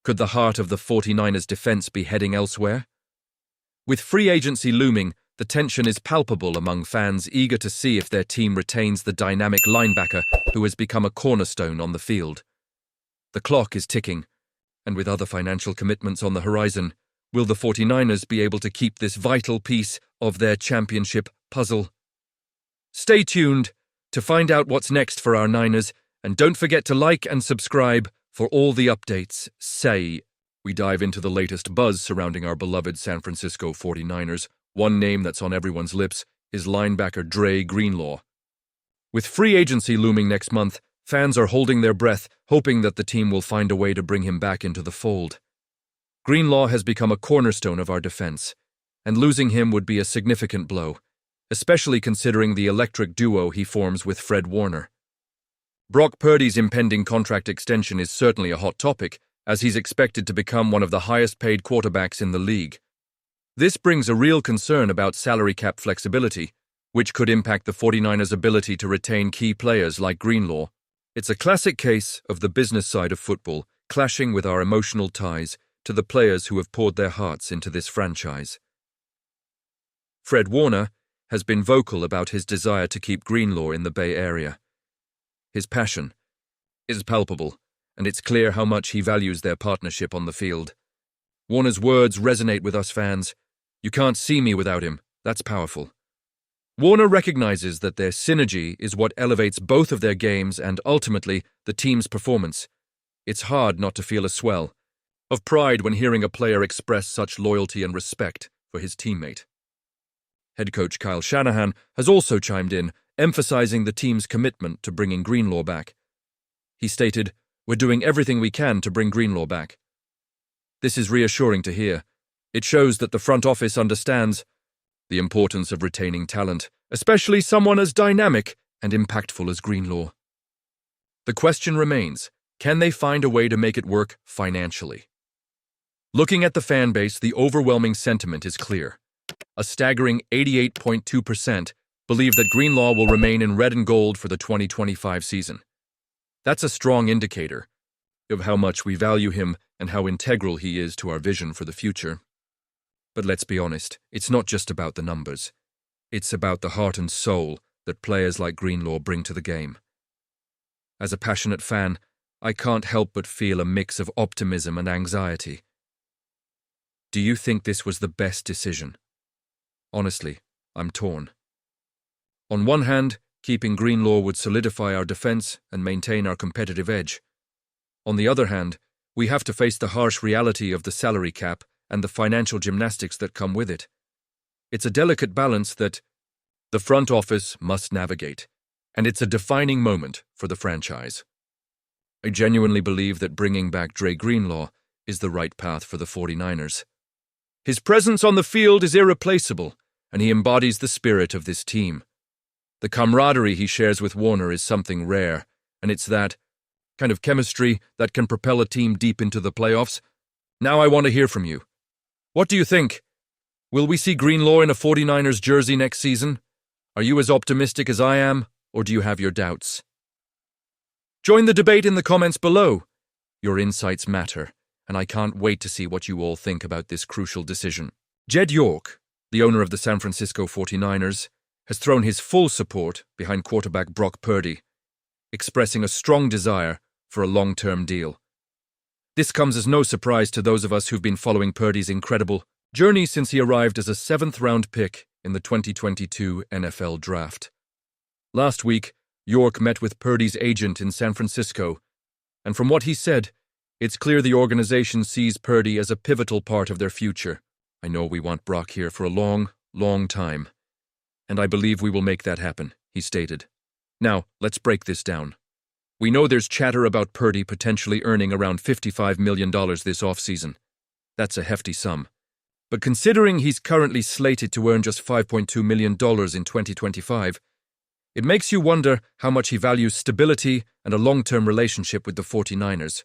Could the heart of the 49ers defense be heading elsewhere? With free agency looming, the tension is palpable among fans eager to see if their team retains the dynamic linebacker who has become a cornerstone on the field. The clock is ticking, and with other financial commitments on the horizon, will the 49ers be able to keep this vital piece of their championship puzzle? Stay tuned to find out what's next for our Niners, and don't forget to like and subscribe for all the updates. We dive into the latest buzz surrounding our beloved San Francisco 49ers. One name that's on everyone's lips is linebacker Dre Greenlaw. With free agency looming next month, fans are holding their breath, hoping that the team will find a way to bring him back into the fold. Greenlaw has become a cornerstone of our defense, and losing him would be a significant blow, especially considering the electric duo he forms with Fred Warner. Brock Purdy's impending contract extension is certainly a hot topic, as he's expected to become one of the highest-paid quarterbacks in the league. This brings a real concern about salary cap flexibility, which could impact the 49ers' ability to retain key players like Greenlaw. It's a classic case of the business side of football clashing with our emotional ties to the players who have poured their hearts into this franchise. Fred Warner has been vocal about his desire to keep Greenlaw in the Bay Area. His passion is palpable, and it's clear how much he values their partnership on the field. Warner's words resonate with us fans. "You can't see me without him." That's powerful. Warner recognizes that their synergy is what elevates both of their games and, ultimately, the team's performance. It's hard not to feel a swell of pride when hearing a player express such loyalty and respect for his teammate. Head coach Kyle Shanahan has also chimed in, emphasizing the team's commitment to bringing Greenlaw back. He stated, "We're doing everything we can to bring Greenlaw back." This is reassuring to hear. It shows that the front office understands the importance of retaining talent, especially someone as dynamic and impactful as Greenlaw. The question remains, can they find a way to make it work financially? Looking at the fan base, the overwhelming sentiment is clear. A staggering 88.2% believe that Greenlaw will remain in red and gold for the 2025 season. That's a strong indicator of how much we value him and how integral he is to our vision for the future. But let's be honest, it's not just about the numbers. It's about the heart and soul that players like Greenlaw bring to the game. As a passionate fan, I can't help but feel a mix of optimism and anxiety. Do you think this was the best decision? Honestly, I'm torn. On one hand, keeping Greenlaw would solidify our defense and maintain our competitive edge. On the other hand, we have to face the harsh reality of the salary cap and the financial gymnastics that come with it. It's a delicate balance that the front office must navigate, and it's a defining moment for the franchise. I genuinely believe that bringing back Dre Greenlaw is the right path for the 49ers. His presence on the field is irreplaceable, and he embodies the spirit of this team. The camaraderie he shares with Warner is something rare, and it's that kind of chemistry that can propel a team deep into the playoffs. Now I want to hear from you. What do you think? Will we see Greenlaw in a 49ers jersey next season? Are you as optimistic as I am, or do you have your doubts? Join the debate in the comments below. Your insights matter, and I can't wait to see what you all think about this crucial decision. Jed York, the owner of the San Francisco 49ers, has thrown his full support behind quarterback Brock Purdy, expressing a strong desire for a long-term deal. This comes as no surprise to those of us who've been following Purdy's incredible journey since he arrived as a 7th-round pick in the 2022 NFL Draft. Last week, York met with Purdy's agent in San Francisco, and from what he said, it's clear the organization sees Purdy as a pivotal part of their future. "I know we want Brock here for a long, long time, and I believe we will make that happen," he stated. Now, let's break this down. We know there's chatter about Purdy potentially earning around $55 million this offseason. That's a hefty sum. But considering he's currently slated to earn just $5.2 million in 2025, it makes you wonder how much he values stability and a long-term relationship with the 49ers.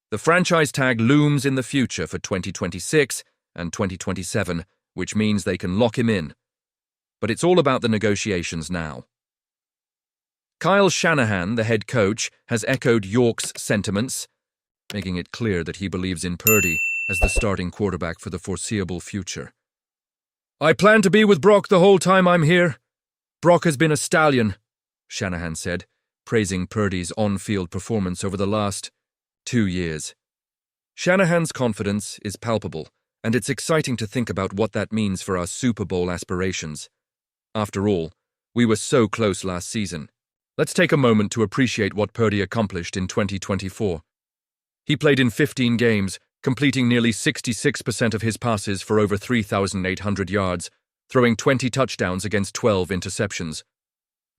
The franchise tag looms in the future for 2026 and 2027, which means they can lock him in. But it's all about the negotiations now. Kyle Shanahan, the head coach, has echoed York's sentiments. making it clear that he believes in Purdy as the starting quarterback for the foreseeable future. "I plan to be with Brock the whole time I'm here. Brock has been a stallion," Shanahan said, praising Purdy's on-field performance over the last 2 years. Shanahan's confidence is palpable, and it's exciting to think about what that means for our Super Bowl aspirations. After all, we were so close last season. Let's take a moment to appreciate what Purdy accomplished in 2024. He played in 15 games, completing nearly 66% of his passes for over 3,800 yards, throwing 20 touchdowns against 12 interceptions.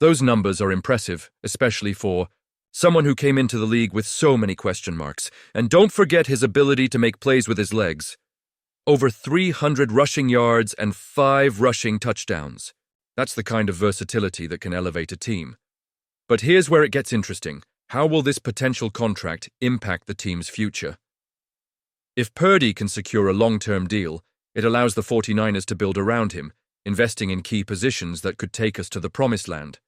Those numbers are impressive, especially for someone who came into the league with so many question marks. And don't forget his ability to make plays with his legs. Over 300 rushing yards and 5 rushing touchdowns. That's the kind of versatility that can elevate a team. But here's where it gets interesting. How will this potential contract impact the team's future? If Purdy can secure a long-term deal, it allows the 49ers to build around him, investing in key positions that could take us to the promised land.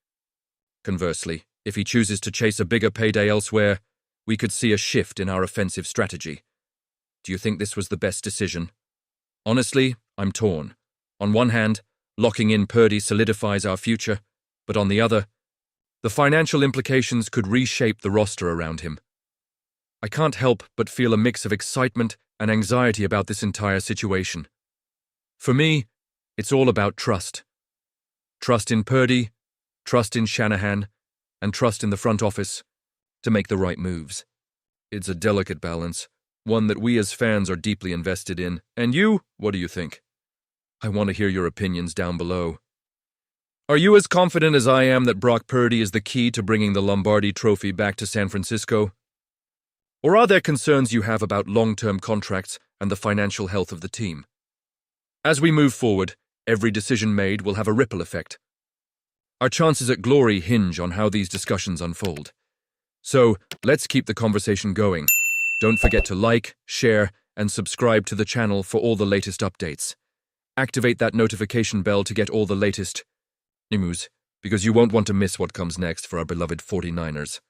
Conversely, if he chooses to chase a bigger payday elsewhere, we could see a shift in our offensive strategy. Do you think this was the best decision? Honestly, I'm torn. On one hand, locking in Purdy solidifies our future, but on the other, the financial implications could reshape the roster around him. I can't help but feel a mix of excitement and anxiety about this entire situation. For me, it's all about trust. Trust in Purdy, trust in Shanahan, and trust in the front office to make the right moves. It's a delicate balance, one that we as fans are deeply invested in. And you, what do you think? I want to hear your opinions down below. Are you as confident as I am that Brock Purdy is the key to bringing the Lombardi Trophy back to San Francisco? Or are there concerns you have about long-term contracts and the financial health of the team? As we move forward, every decision made will have a ripple effect. Our chances at glory hinge on how these discussions unfold. So, let's keep the conversation going. Don't forget to like, share, and subscribe to the channel for all the latest updates. Activate that notification bell to get all the latest news, because you won't want to miss what comes next for our beloved 49ers.